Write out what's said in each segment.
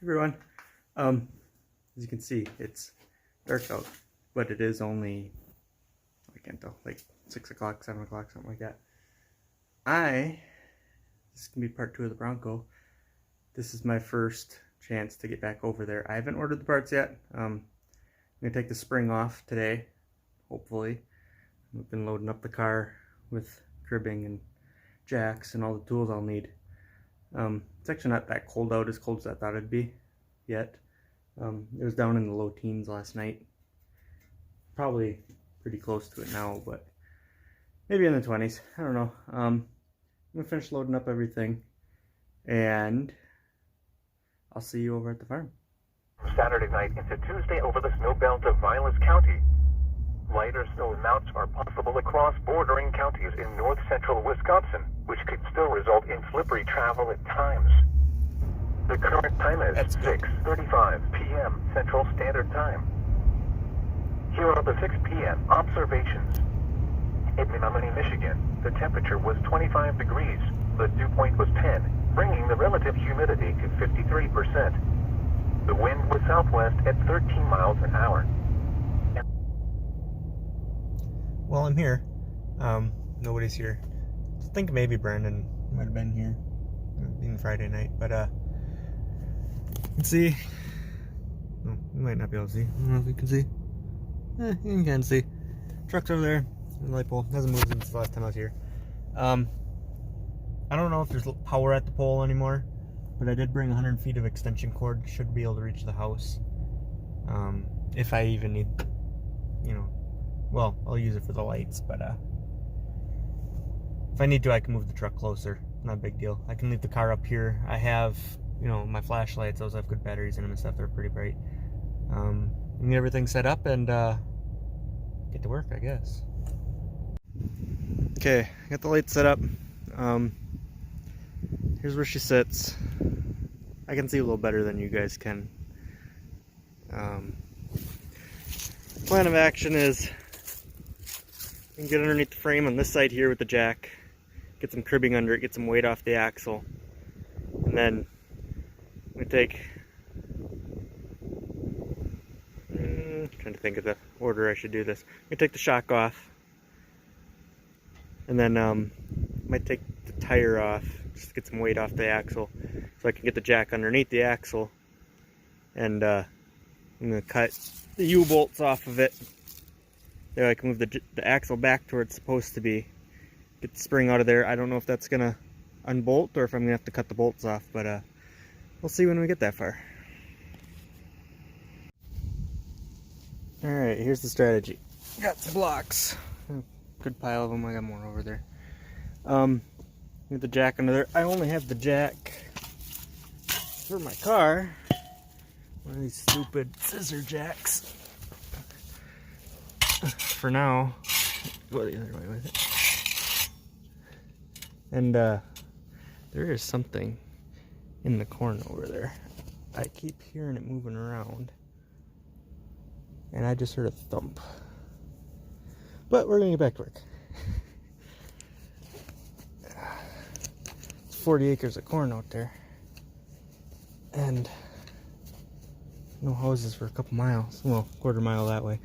Everyone. As you can see, it's dark out, but it is only, I can't tell, like 6 o'clock, 7 o'clock, something like that. This can be part 2 of the Bronco. This is my first chance to get back over there. I haven't ordered the parts yet. I'm going to take the spring off today, hopefully. I've been loading up the car with cribbing and jacks and all the tools I'll need. It's actually not that cold out, as cold as I thought it'd be yet. It was down in the low teens last night. Probably pretty close to it now, but maybe in the 20s. I don't know. I'm going to finish loading up everything, and I'll see you over at the farm. Saturday night into Tuesday over the snow belt of Vilas County. Lighter snow amounts are possible across bordering counties in north-central Wisconsin, which could still result in slippery travel at times. The current time is 6:35 p.m. Central Standard Time. Here are the 6 p.m. observations. In Menominee, Michigan, the temperature was 25 degrees. The dew point was 10, bringing the relative humidity to 53%. The wind was southwest at 13 miles an hour. Well, I'm here. Nobody's here. I think maybe Brandon might have been here, being Friday night, but you can see. No, you might not be able to see. I don't know if you can see. You can see. Truck's over there. The light pole hasn't moved since the last time I was here. I don't know if there's power at the pole anymore, but I did bring 100 feet of extension cord. Should be able to reach the house. If I even need, well, I'll use it for the lights, but if I need to, I can move the truck closer. Not a big deal. I can leave the car up here. I have, my flashlights. Those have good batteries in them and stuff. They're pretty bright. Get everything set up and get to work, I guess. Okay, got the lights set up. Here's where she sits. I can see a little better than you guys can. Plan of action is you can get underneath the frame on this side here with the jack, get some cribbing under it, get some weight off the axle, and then we take, trying to think of the order I should do this. We take the shock off, and then might take the tire off just to get some weight off the axle, so I can get the jack underneath the axle, and I'm gonna cut the U-bolts off of it. There I can move the axle back to where it's supposed to be. Get the spring out of there. I don't know if that's gonna unbolt or if I'm gonna have to cut the bolts off, but we'll see when we get that far. Alright, here's the strategy. Got some blocks. Good pile of them. I got more over there. Get the jack under there. I only have the jack for my car. One of these stupid scissor jacks. For now, go the other way with it. And there is something in the corn over there. I keep hearing it moving around, and I just heard a thump. But we're gonna get back to work. It's 40 acres of corn out there, and no houses for a couple miles. Well, quarter mile that way.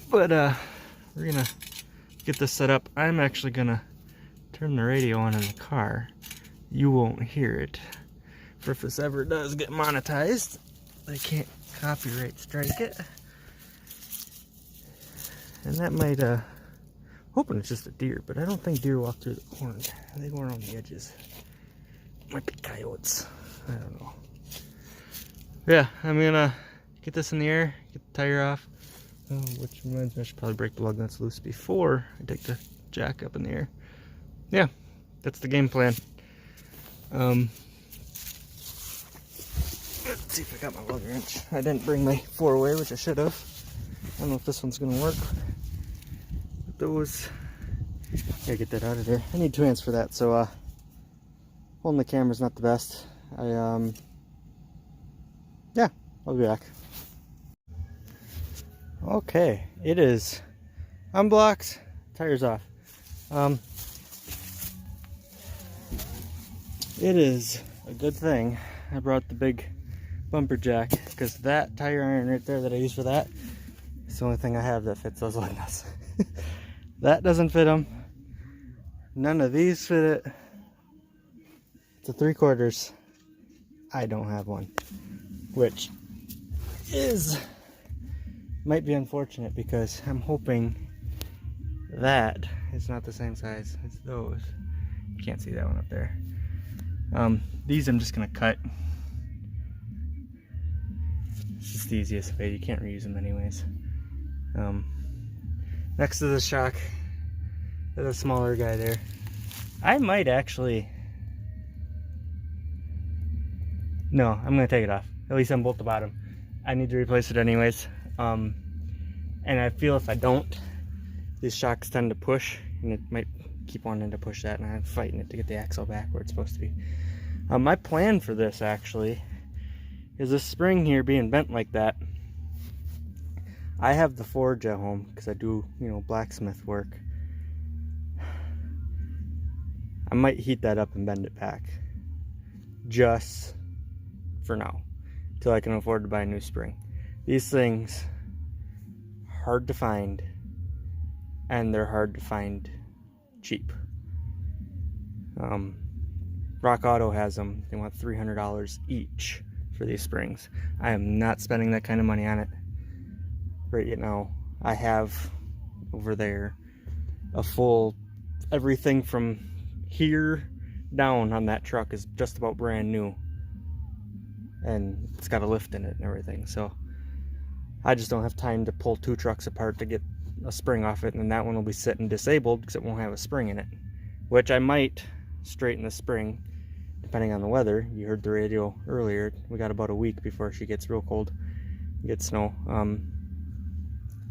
But we're gonna get this set up. I'm actually gonna turn the radio on in the car. You won't hear it. For if this ever does get monetized, they can't copyright strike it. And that might, hoping it's just a deer, but I don't think deer walk through the corn. They go around the edges. Might be coyotes. I don't know. Yeah, I'm gonna get this in the air, get the tire off. Which reminds me, I should probably break the lug nuts loose before I take the jack up in the air. Yeah, that's the game plan. Let's see if I got my lug wrench. I didn't bring my 4-way, which I should have. I don't know if this one's gonna work. But those, gotta get that out of there. I need 2 hands for that, so holding the camera's not the best. Yeah, I'll be back. Okay, it is unblocked, tires off. It is a good thing I brought the big bumper jack, because that tire iron right there that I use for that, it's the only thing I have that fits those lug nuts. That doesn't fit them. None of these fit it. It's a 3/4. I don't have one, which might be unfortunate because I'm hoping that it's not the same size as those. You can't see that one up there. These I'm just gonna cut. It's just the easiest way. You can't reuse them anyways. Next to the shock, there's a smaller guy there. I might actually. No, I'm gonna take it off. At least on both the bottom. I need to replace it anyways. And I feel if I don't, these shocks tend to push, and it might keep wanting to push that, and I'm fighting it to get the axle back where it's supposed to be. My plan for this actually is this spring here being bent like that. I have the forge at home because I do, blacksmith work. I might heat that up and bend it back, just for now, till I can afford to buy a new spring. These things, hard to find, and they're hard to find cheap. Rock Auto has them. They want $300 each for these springs. I am not spending that kind of money on it right now. I have over there a full, everything from here down on that truck is just about brand new, and it's got a lift in it and everything. So I just don't have time to pull 2 trucks apart to get a spring off it, and then that one will be sitting disabled because it won't have a spring in it, which I might straighten the spring depending on the weather. You heard the radio earlier, we got about a week before she gets real cold and gets snow.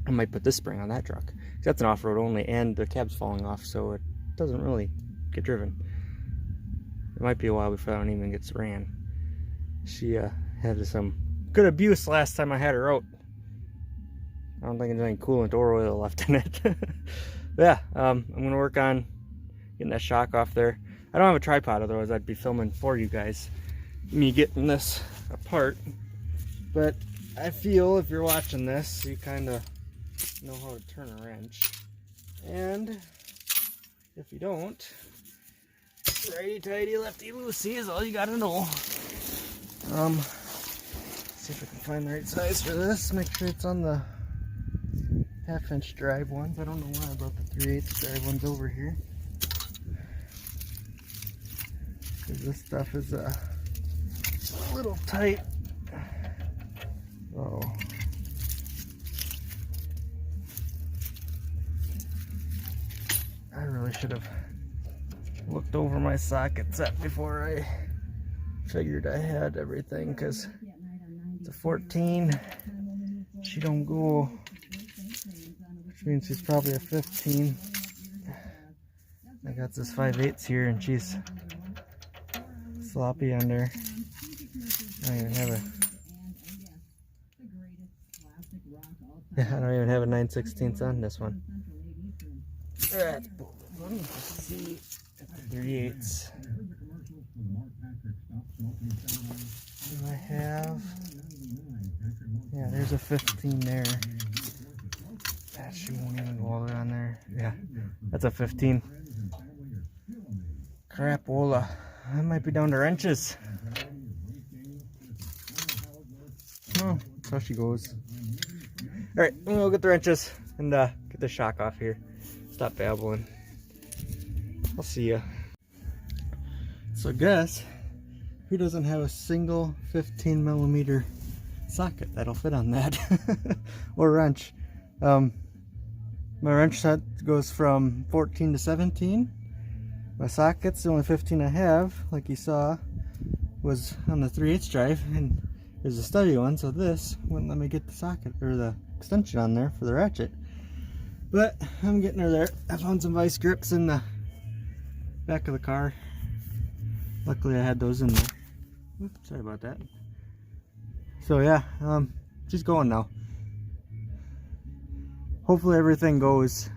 I might put this spring on that truck. That's an off-road only, and the cab's falling off, so it doesn't really get driven. It might be a while before that one even gets ran. She had some good abuse last time I had her out. I don't think there's any coolant or oil left in it. Yeah, I'm gonna work on getting that shock off there. I don't have a tripod, otherwise I'd be filming for you guys me getting this apart. But I feel if you're watching this, you kind of know how to turn a wrench, and if you don't, righty tighty lefty loosey is all you gotta know. See if I can find the right size for this. Make sure it's on the 1/2-inch drive ones. I don't know why I brought the 3/8 drive ones over here, because this stuff is a little tight. Oh. I really should have looked over my socket set before I figured I had everything, because it's a 14. She don't go, which means she's probably a 15. I got this 5/8 here, and she's sloppy under. I don't even have I don't even have a 9/16 on this one. Alright, let me see if the 3/8. Do I have? Yeah, there's a 15 there. That she won't even go all the way on there. Yeah, that's a 15. Crapola. I might be down to wrenches. Oh, that's how she goes. Alright, I'm gonna go get the wrenches and get the shock off here. Stop babbling. I'll see ya. So I guess, who doesn't have a single 15mm socket that'll fit on that? Or wrench. My wrench set goes from 14 to 17. My socket's the only 15 I have, like you saw, was on the 3/8 drive, and there's a stubby one, so this wouldn't let me get the socket or the extension on there for the ratchet. But I'm getting her there. I found some vice grips in the back of the car. Luckily I had those in there. Oops, sorry about that. So yeah, she's going now. Hopefully everything goes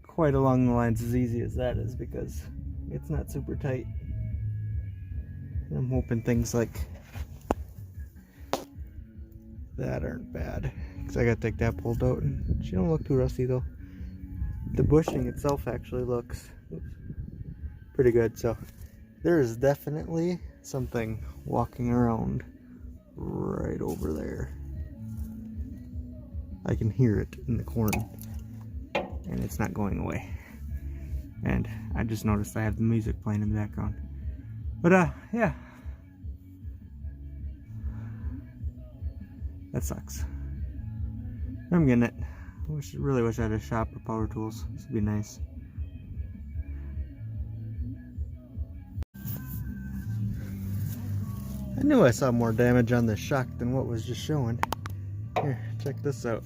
quite along the lines as easy as that is, because it's not super tight. I'm hoping things like that aren't bad. Because I gotta take that bolt out, and she don't look too rusty though. The bushing itself actually looks pretty good. So there is definitely something walking around right over there. I can hear it in the corn, and it's not going away. And I just noticed I have the music playing in the background. But yeah, that sucks. I'm getting it. Really wish I had a shop or power tools. This would be nice. I knew I saw more damage on this shock than what was just showing. Here, check this out.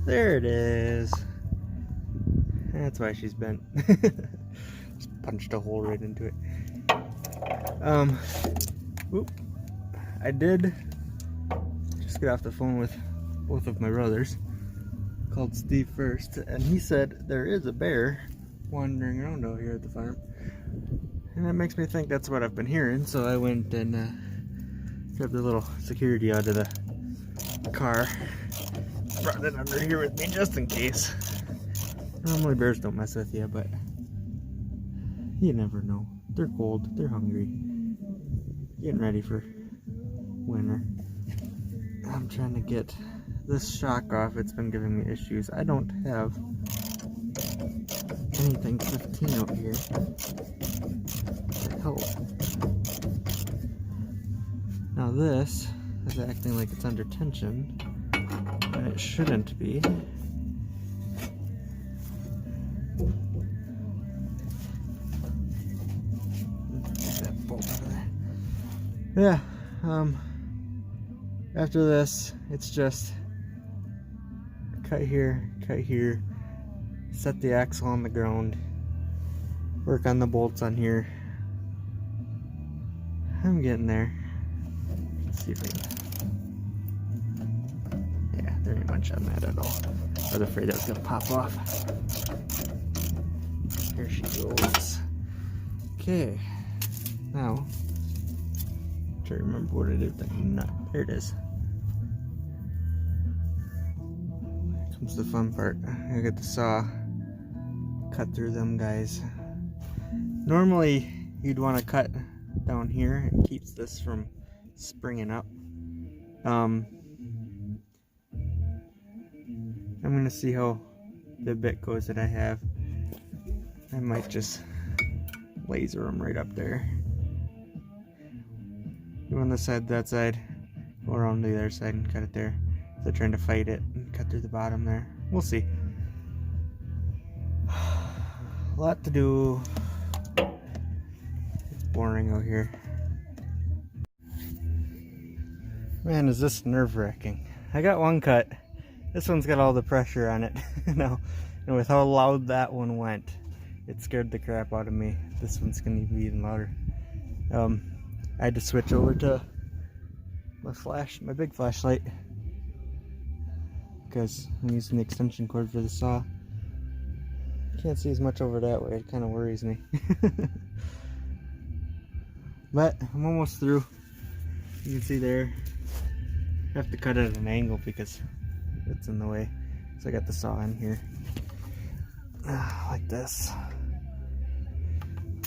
There it is. That's why she's bent. Just punched a hole right into it. Whoop. I did just get off the phone with both of my brothers. Called Steve first, and he said there is a bear wandering around out here at the farm. And that makes me think that's what I've been hearing, so I went and grabbed the little security out of the car. Brought it under here with me just in case. Normally bears don't mess with you, but you never know. They're cold, they're hungry. Getting ready for winter. I'm trying to get this shock off. It's been giving me issues. I don't have anything 15 out here to help. Now this is acting like it's under tension, and it shouldn't be. That bolt out of there. Yeah, after this, it's just cut here, set the axle on the ground, work on the bolts on here. I'm getting there. Let's see if I can. Yeah, there ain't much on that at all. I was afraid that was gonna pop off. Here she goes. Okay, now, try to remember what I did with that nut. There it is. Here comes the fun part. I got the saw, cut through them guys. Normally, you'd want to cut down here. It keeps this from springing up. I'm gonna see how the bit goes that I have. I might just laser them right up there. Go on this side, that side, go around the other side and cut it there. They're trying to fight it and cut through the bottom there. We'll see. A lot to do. It's boring out here. Man, is this nerve-wracking. I got one cut. This one's got all the pressure on it now. And with how loud that one went, it scared the crap out of me. This one's gonna be even louder. I had to switch over to my big flashlight, because I'm using the extension cord for the saw. Can't see as much over that way. It kind of worries me. But I'm almost through. You can see there. I have to cut it at an angle because it's in the way. So I got the saw in here. Like this.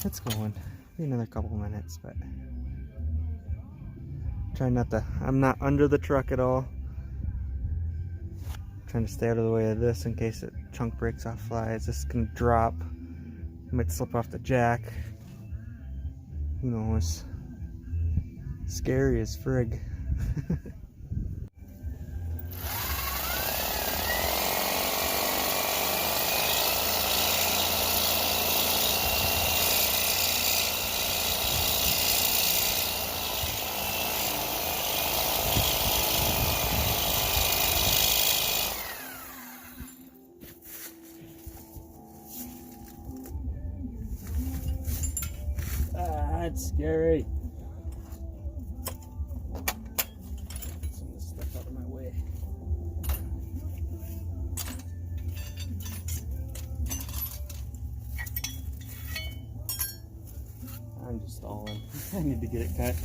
It's going. Be another couple minutes, but try not to. I'm not under the truck at all. Trying to stay out of the way of this in case it chunk breaks off flies. This can drop. It might slip off the jack. Who knows? Scary as frig. That's scary. Get some of this stuff out of my way. I'm just stalling. I need to get it cut.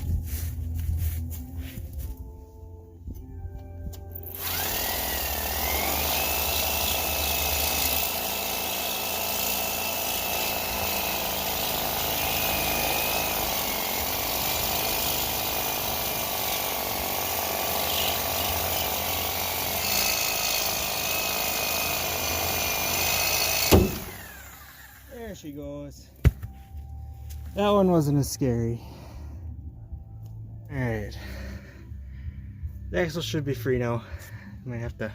she goes. That one wasn't as scary. Alright. The axle should be free now. Might have to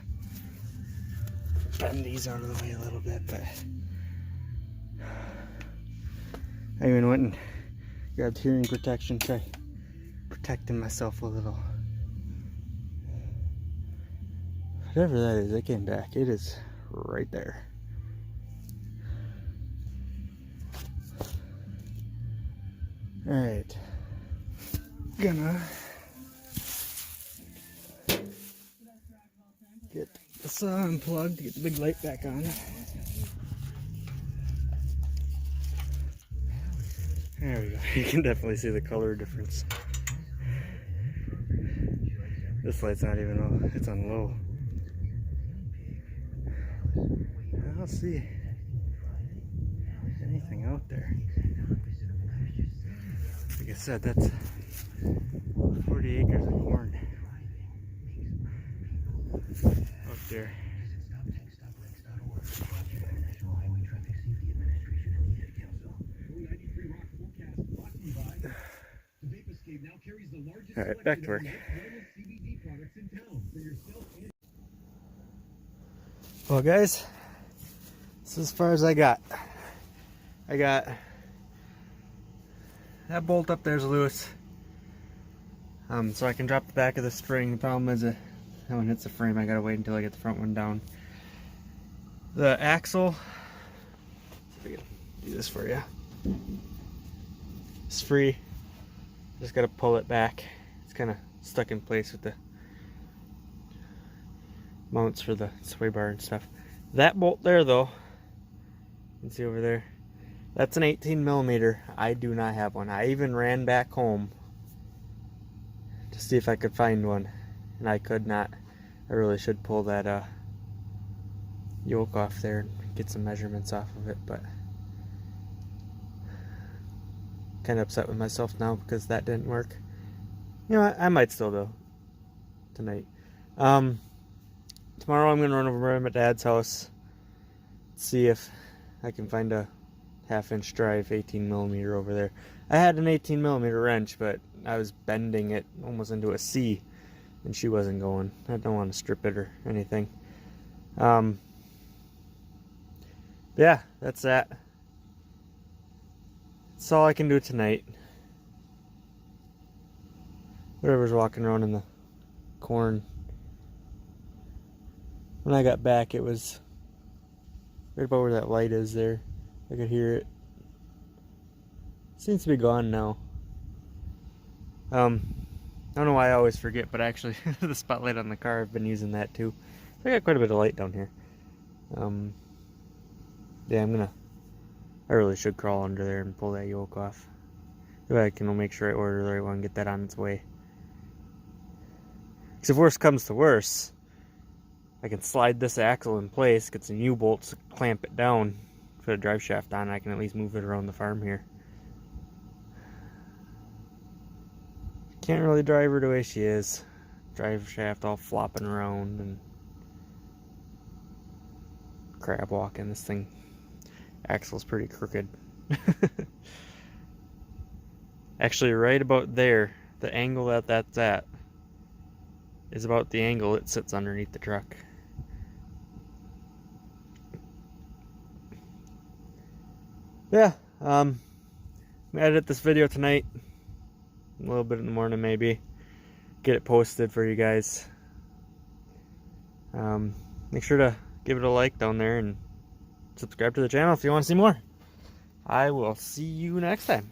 bend these out of the way a little bit, but I even went and grabbed hearing protection, try protecting myself a little. Whatever that is, it came back. It is right there. Alright. Gonna get the saw unplugged to get the big light back on. There we go. You can definitely see the color difference. This light's not even on, it's on low. I don't see anything out there. Like I said, that's 40 acres of corn out there. Alright, back to work. Well guys, this is as far as I got. I got that bolt up there's loose. So I can drop the back of the spring. The problem is that when it hits the frame I gotta wait until I get the front one down. The axle, see if I can do this for you. It's free. Just gotta pull it back. It's kind of stuck in place with the mounts for the sway bar and stuff. That bolt there though, you can see over there, that's an 18mm. I do not have one. I even ran back home to see if I could find one, and I could not. I really should pull that yoke off there and get some measurements off of it, but kind of upset with myself now because that didn't work. You know, I might still though tonight. Tomorrow I'm gonna run over to my dad's house, see if I can find a 1/2-inch drive 18mm over there. I had an 18mm wrench, but I was bending it almost into a C, and she wasn't going. I don't want to strip it or anything. Yeah, that's that. That's all I can do tonight. Whatever's walking around in the corn. When I got back, it was right about where that light is there. I could hear it. Seems to be gone now. I don't know why I always forget, but actually the spotlight on the car, I've been using that too. I got quite a bit of light down here. Yeah, I really should crawl under there and pull that yoke off. If I can make sure I order the right one and get that on its way. Because if worse comes to worse, I can slide this axle in place, get some U-bolts, clamp it down, put a drive shaft on, and I can at least move it around the farm here. Can't really drive her the way she is. Drive shaft all flopping around and crab walking. This thing, axle's pretty crooked. Actually, right about there, the angle that that's at is about the angle it sits underneath the truck. Yeah, I'm gonna edit this video tonight, a little bit in the morning maybe, get it posted for you guys. Make sure to give it a like down there and subscribe to the channel if you want to see more. I will see you next time.